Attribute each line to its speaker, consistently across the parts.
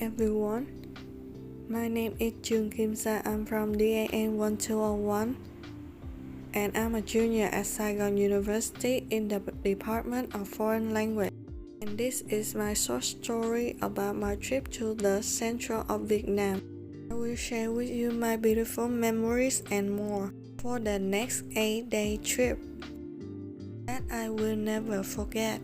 Speaker 1: everyone. My name is Trương I'm from DAN 1201 and I'm a junior at Saigon University in the Department of Foreign Language. And this is my short story about my trip to the central of Vietnam. I will share with you my beautiful memories and more for the next 8-day trip that I will never forget.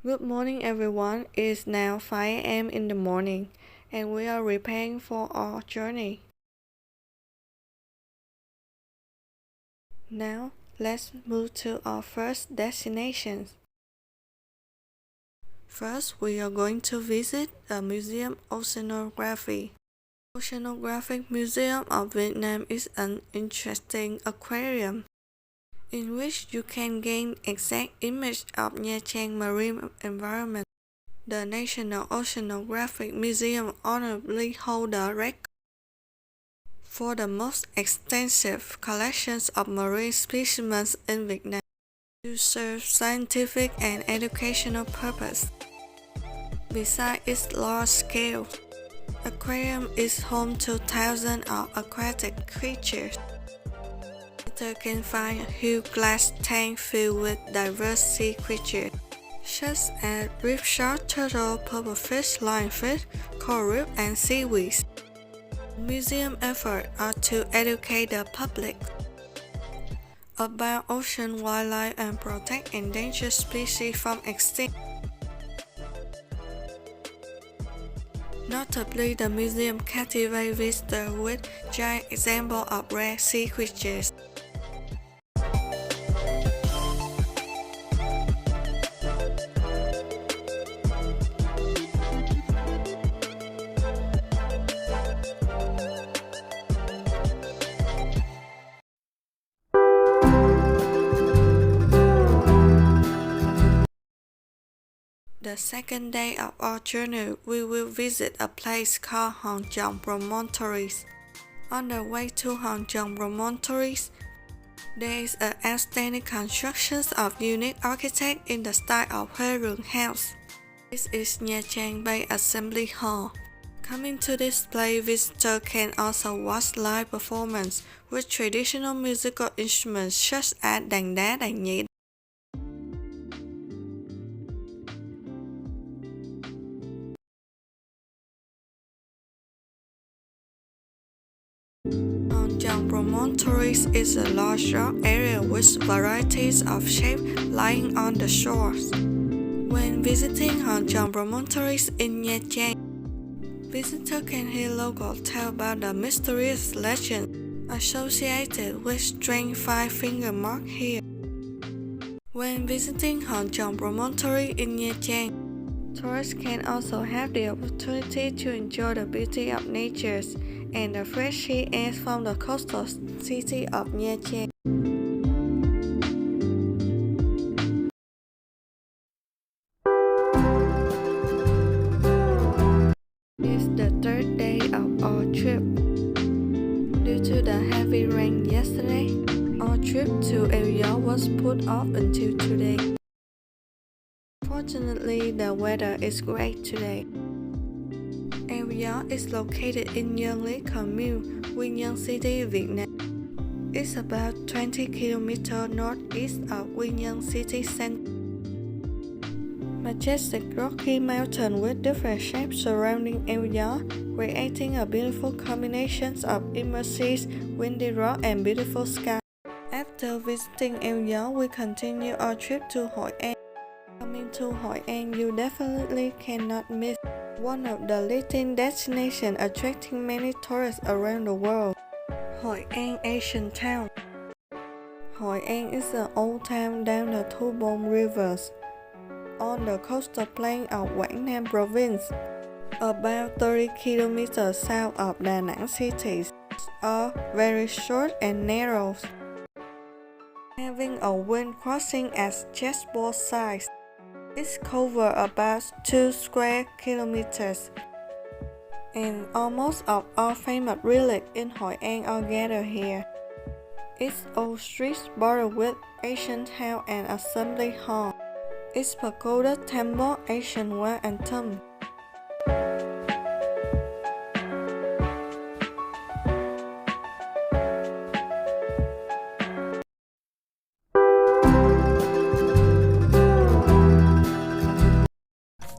Speaker 1: Good morning everyone, it is now 5 a.m. in the morning and we are preparing for our journey. Now, let's move to our first destination. First, we are going to visit the Museum Oceanography. Oceanographic Museum of Vietnam is an interesting aquarium in which you can gain exact image of Nha Trang marine environment. The National Oceanographic Museum honorably holds the record for the most extensive collections of marine specimens in Vietnam to serve scientific and educational purpose. Besides its large scale, aquarium is home to thousands of aquatic creatures. Visitors can find a huge glass tank filled with diverse sea creatures, such as reef shark, turtle, pufferfish, lionfish, coral reef, and seaweeds. Museum efforts are to educate the public about ocean wildlife and protect endangered species from extinction. Notably, the museum captivates visitors with giant examples of rare sea creatures. The second day of our journey, we will visit a place called Hòn Chồng Promontories. On the way to Hòn Chồng Promontories, there is an outstanding construction of unique architecture in the style of Huế Rường House. This is Nha Trang Bay Assembly Hall. Coming to this place, visitors can also watch live performance with traditional musical instruments such as đàn đá, đàn nhị. Hòn Chồng Promontories is a large rock area with varieties of shapes lying on the shores. When visiting Hòn Chồng Promontories in Nha Trang, visitors can hear locals tell about the mysterious legend associated with strange five-finger mark here. When visiting Hòn Chồng Promontory in Nha Trang, tourists can also have the opportunity to enjoy the beauty of nature and the fresh sea air from the coastal city of Nha Trang. This is the third day of our trip. Due to the heavy rain yesterday, our trip to El York was put off until today. Fortunately, the weather is great today. El York is located in Nhân Lý Commune, Quy Nhơn City, Vietnam. It's about 20 km northeast of Quy Nhơn City Center. Majestic rocky mountain with different shapes surrounding El York, creating a beautiful combination of immersive windy rock and beautiful sky. After visiting El York, we continue our trip to Hội An. Coming to Hội An, you definitely cannot miss one of the leading destinations attracting many tourists around the world, Hội An Ancient Town. Hội An is an old town down the Thu Bồn rivers on the coastal plain of Quảng Nam province, about 30 km south of Da Nang city. Are very short and narrow, having a wind crossing at chessboard size. It covers about 2 square kilometers, and almost all famous relics in Hội An are gathered here. Its old streets bordered with ancient house and assembly hall. Its pagoda, temple, ancient well, and tomb.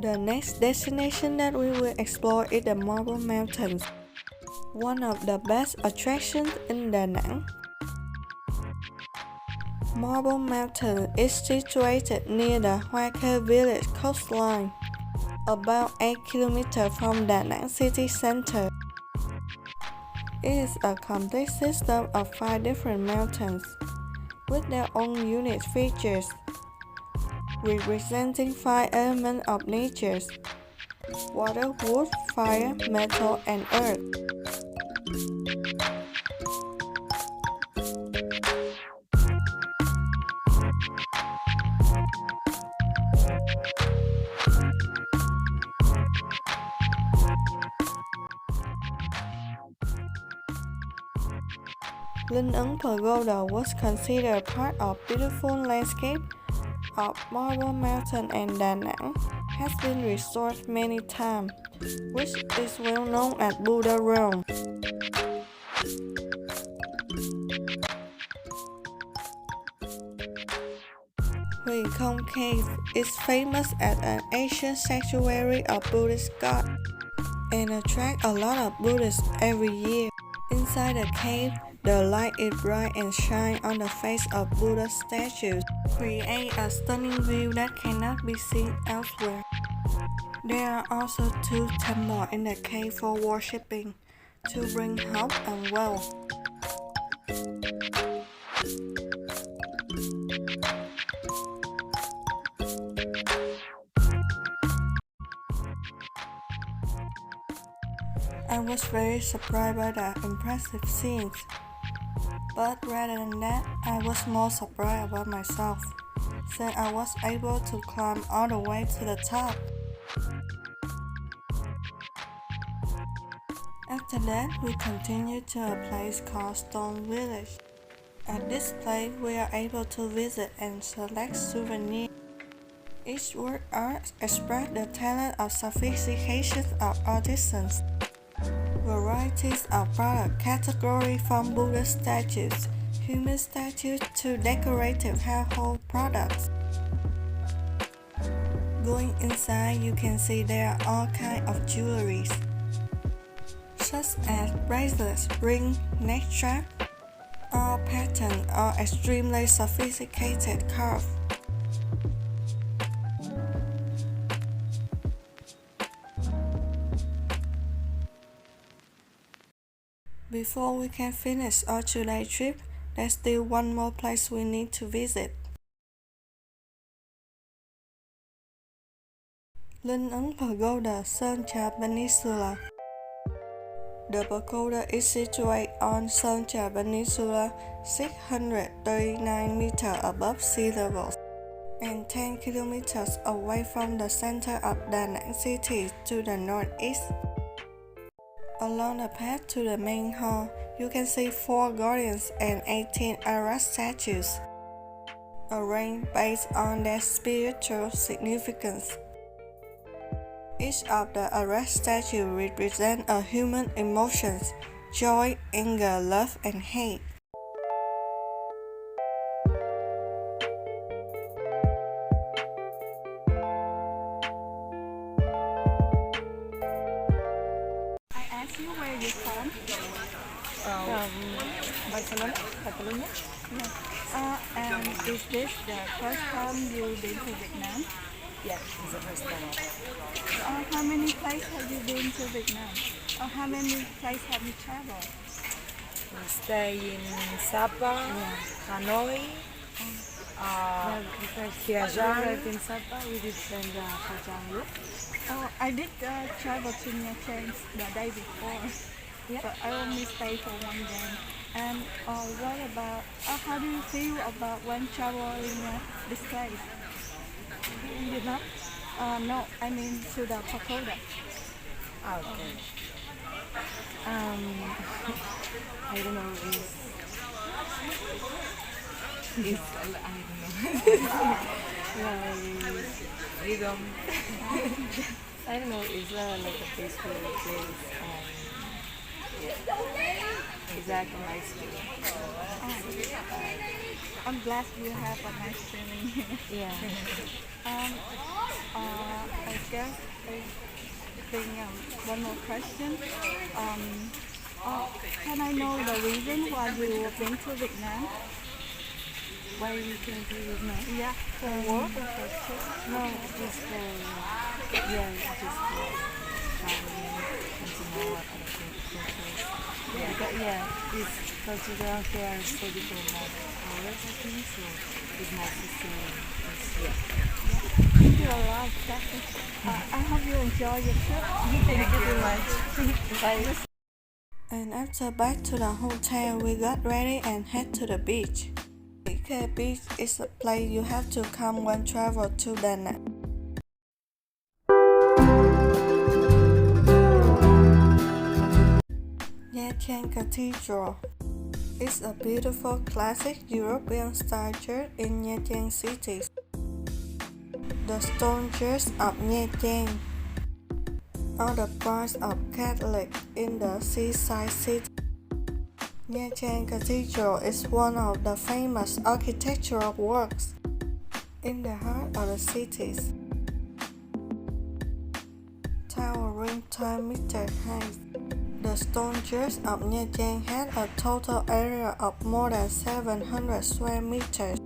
Speaker 1: The next destination that we will explore is the Marble Mountains, one of the best attractions in Da Nang. Marble Mountain is situated near the Hoa Khê village coastline, about 8 km from Da Nang city center. It is a complete system of 5 different mountains, with their own unique features, representing 5 elements of nature: water, wood, fire, metal, and earth. Linh Ấn Pagoda was considered part of beautiful landscape of Marble Mountain, and Da Nang has been restored many times, which is well known as Buddha Realm. Huyền Không Cave is famous as an ancient sanctuary of Buddhist gods and attracts a lot of Buddhists every year. Inside the cave, the light is bright and shines on the face of Buddha statues, create a stunning view that cannot be seen elsewhere. There are also 2 temples in the cave for worshipping, to bring health and wealth. I was very surprised by the impressive scenes, but rather than that, I was more surprised about myself, since I was able to climb all the way to the top. After that, we continued to a place called Stone Village. At this place, we are able to visit and select souvenirs. Each work art expresses the talent of sophistication of artisans. Varieties of product category from Buddha statues, human statues to decorative household products. Going inside, you can see there are all kinds of jewelries, such as bracelets, ring, neck strap. All patterns are extremely sophisticated carved. Before we can finish our 2-day trip, there's still one more place we need to visit. Linh Ấn Pagoda, Sơn Trà Peninsula. The pagoda is situated on Sơn Trà Peninsula, 639 meters above sea level, and 10 kilometers away from the center of Da Nang city to the northeast. Along the path to the main hall, you can see 4 guardians and 18 Ara statues, arranged based on their spiritual significance. Each of the Ara statues represents a human emotions: joy, anger, love, and hate.
Speaker 2: Where are you from? Barcelona. Catalonia. Yeah. And is this the first time you've been to Vietnam?
Speaker 3: Yeah, it's the first time.
Speaker 2: How many places have you been to Vietnam? Or how many places have you traveled?
Speaker 3: We stay in Sapa, Hanoi, Gia Giang.
Speaker 2: In Sapa, we did spend Nha Trang. Oh, I did travel to Nha Trang the day before, but I only stayed for 1 day. And what about, how do you feel about when traveling this place?
Speaker 3: In Vietnam?
Speaker 2: No, I mean to the pagoda.
Speaker 3: Okay. I don't know. It's, I don't know. Like freedom. I don't know. It's like a peaceful place. Yeah, exactly. Nice feeling.
Speaker 2: I'm glad you have a nice feeling here.
Speaker 3: Yeah.
Speaker 2: I guess I think one more question. Can I know the reason why you been to Vietnam?
Speaker 3: Why you came to Vietnam?
Speaker 2: Yeah, for work or for trip?
Speaker 3: No, just for just for traveling and to know what other cultures. Yeah, because this culture around here is study for more hours, I think. So it's nice to see.
Speaker 2: Thank you a lot, Kathy. I hope you enjoy your trip.
Speaker 3: Thank you very much. Bye.
Speaker 1: And after back to the hotel, we got ready and head to the beach. Vĩ Beach is a place you have to come when travel to Đà Nẵng. Nha Trang Cathedral is a beautiful classic European style church in Nha Trang City. The Stone Church of Nha Trang are the branch of Catholic in the seaside city. Nha Trang Cathedral is one of the famous architectural works in the heart of the cities. Towering 10 meter high, the Stone Church of Nha Trang had a total area of more than 700 square meters.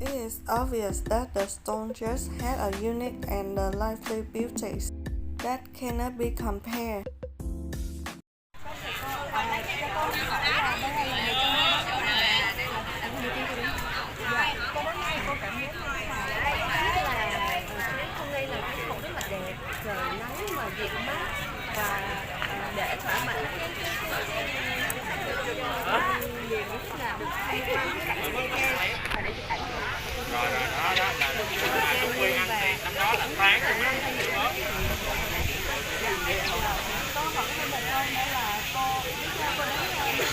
Speaker 1: It is obvious that the Stone Church had a unique and lively beauty that cannot be compared.
Speaker 4: Hôm nay là khí hậu rất là đẹp, trời nắng mà dịu mát và để thỏa mãn cái niềm rất là được tham quan cái cảnh Nha Trang và để chụp ảnh. Rồi đó là công viên ăn thì năm đó là tháng rồi năm 2021.
Speaker 2: Cô vẫn thêm một câu nữa là cô đến Nha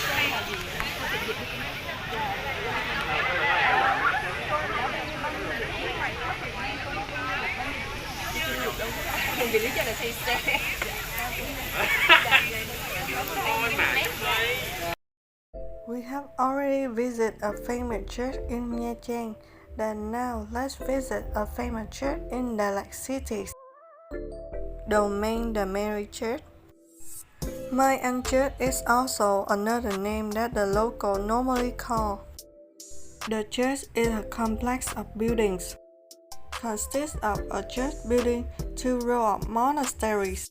Speaker 2: Trang là gì? Cô tìm dịch đi.
Speaker 4: Mình bị lý cho là xe.
Speaker 1: We have already visited a famous church in Nha Trang, then now let's visit a famous church in Đà Lạt City. Domain the Mary Church. My An Church is also another name that the local normally call. The church is a complex of buildings. Consists of a church building, 2 rows of monasteries.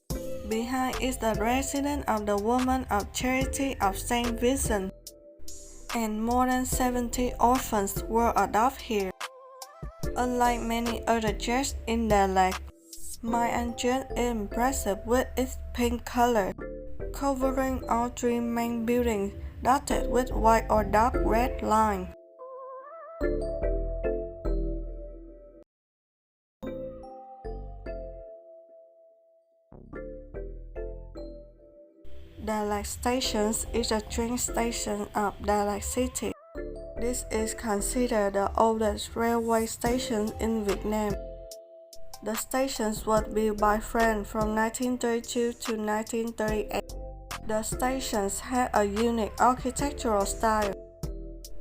Speaker 1: Behind is the residence of the Woman of Charity of Saint Vincent, and more than 70 orphans were adopted here. Unlike many other churches in Đà Lạt, My An Church is impressive with its pink color, covering all 3 main buildings, dotted with white or dark red lines. Đà Lạt Station is a train station of Đà Lạt City. This is considered the oldest railway station in Vietnam. The station was built by France from 1932 to 1938. The stations had a unique architectural style,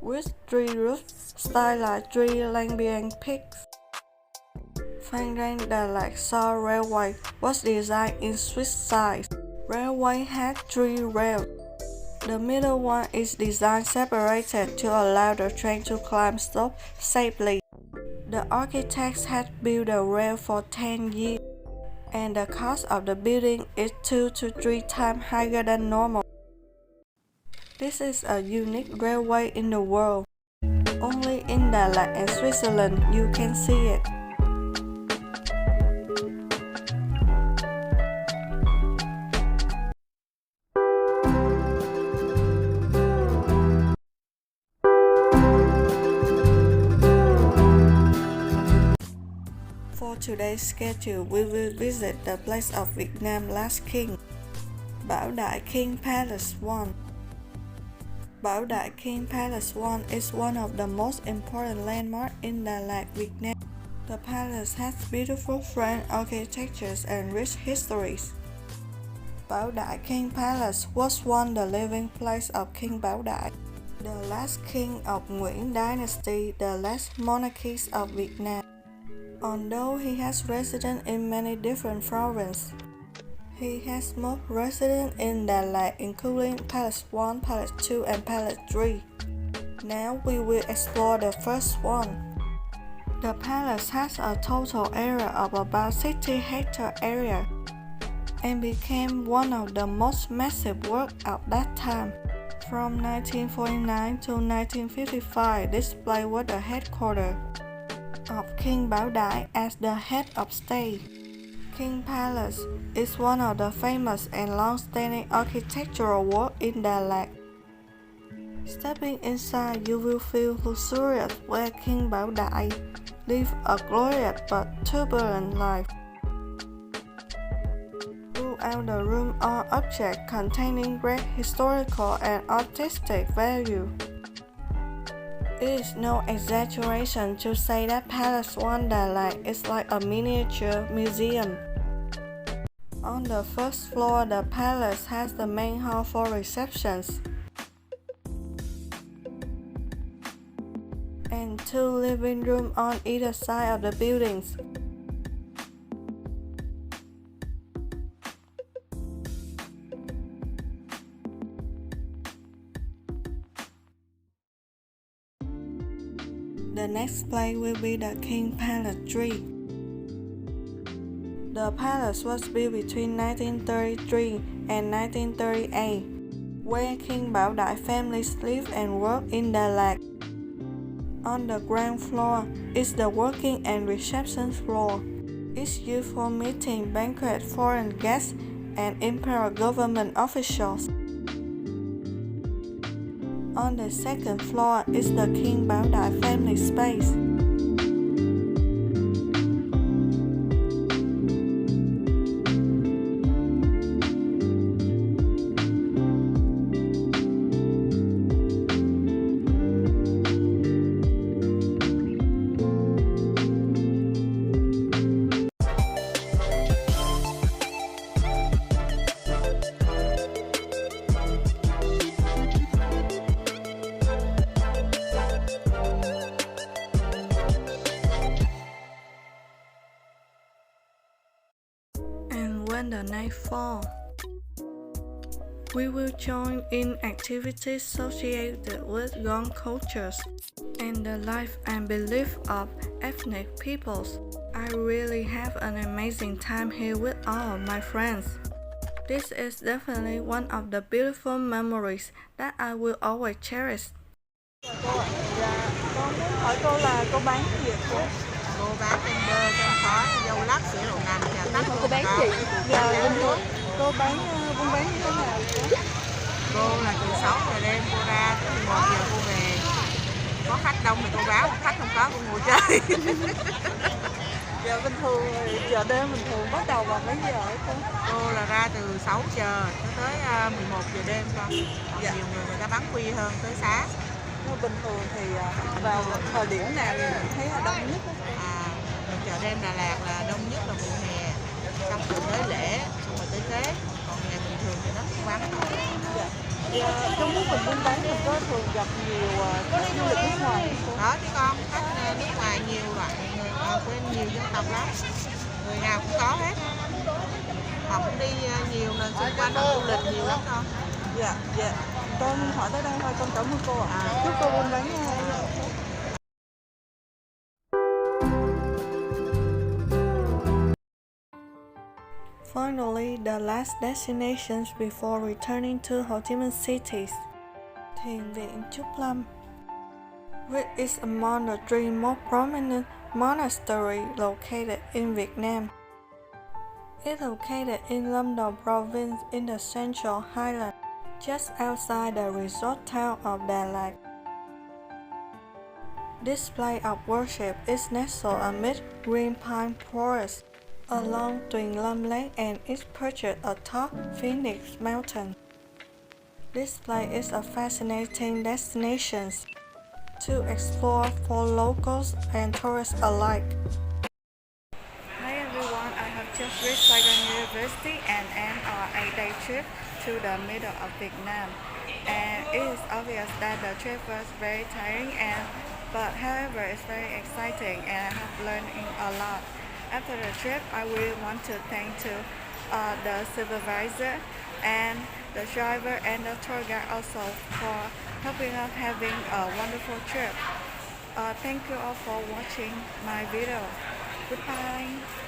Speaker 1: with 3 roofs stylized 3 Lambian peaks. Phan Rang Đà Lạt South Railway was designed in Swiss style. Railway had 3 rails. The middle one is designed separated to allow the train to climb slope safely. The architects had built the rail for 10 years, and the cost of the building is 2 to 3 times higher than normal. This is a unique railway in the world. Only in Đà Lạt and Switzerland you can see it. For today's schedule, we will visit the place of Vietnam's last king, Bảo Đại King Palace 1, Bảo Đại King Palace 1 is one of the most important landmarks in Đà Lạt, Vietnam. The palace has beautiful French architectures and rich histories. Bảo Đại King Palace was once the living place of King Bảo Đại, the last king of Nguyễn Dynasty, the last monarch of Vietnam. Although he has residence in many different provinces, he has most residents in Đà Lạt, including Palace 1, Palace 2, and Palace 3. Now we will explore the first one. The palace has a total area of about 60 hectare area and became one of the most massive works at that time. From 1949 to 1955, this place was the headquarters of King Bảo Đại as the head of state. King Palace is one of the famous and long-standing architectural works in Đà Lạt. Stepping inside, you will feel luxurious where King Bảo Đại lived a glorious but turbulent life. Throughout the room are objects containing great historical and artistic value. It is no exaggeration to say that Palace 1 Đà Lạt is like a miniature museum. On the first floor, the palace has the main hall for receptions and two living rooms on either side of the buildings. The next place will be the King Palace 3. The palace was built between 1933 and 1938, where King Bảo Đại families lived and worked in Đà Lạt. On the ground floor is the working and reception floor. It's used for meeting, banquet, foreign guests, and imperial government officials. On the second floor is the King Bảo Đại family space. When the night falls, we will join in activities associated with young cultures and the life and belief of ethnic peoples. I really have an amazing time here with all of my friends. This is definitely one of the beautiful memories that I will always cherish.
Speaker 2: Cô ạ, dạ, con muốn hỏi cô là cô bán gì ạ cô?
Speaker 4: Cô bán kem bơ, kem khói, dâu lắc, sữa đậu nành, trà tắc.
Speaker 2: Cô bán gì? Dạ, cô bán buôn bán như thế nào cô?
Speaker 4: Cô là từ 6 giờ đêm cô ra tới 11 giờ cô về. Có khách đông thì cô báo, khách không có cô ngồi chơi.
Speaker 2: Dạ, bình thường giờ đêm bình thường bắt đầu vào mấy giờ ấy cô?
Speaker 4: Cô là ra từ 6 giờ tới 11 giờ đêm con. Còn
Speaker 2: Dạ.
Speaker 4: nhiều người ta bán khuya hơn tới sáng.
Speaker 2: Nhưng bình thường thì vào thời điểm nào thì mình thấy là đông nhất á?
Speaker 4: Chợ đêm Đà Lạt là đông nhất là mùa hè, xong rồi tới lễ, xong rồi tới Tết. Còn ngày bình thường thì nó cũng vắng thôi.
Speaker 2: Dạ. Dạ, trong lúc mình buôn bán mình có thường gặp nhiều khách du lịch nước ngoài không cô?
Speaker 4: Đó chứ con, khách nước ngoài nhiều loại người quên nhiều dân tộc lắm, người nào cũng có hết. Họ cũng đi nhiều nên xung quanh du lịch nhiều lắm con.
Speaker 2: Dạ, dạ. Con hỏi tới đây thôi, con cảm ơn cô ạ. Chúc cô buôn bán
Speaker 1: Finally, the last destinations before returning to Ho Chi Minh City, Thiền viện Trúc Lâm, which is among the three most prominent monasteries located in Vietnam. It's located in Lâm Đồng Province in the Central Highlands, just outside the resort town of Đà Lạt. This place of worship is nestled amid green pine forests along Tuyền Lâm Lake and is perched atop Phoenix Mountain. This place is a fascinating destination to explore for locals and tourists alike.
Speaker 2: Hi everyone, I have just reached Saigon University and am on a day trip to the middle of Vietnam. And it is obvious that the trip was very tiring, but however it's very exciting and I have learned a lot. After the trip, I really want to thank the supervisor and the driver and the tour guide also for helping us having a wonderful trip. Thank you all for watching my video. Goodbye.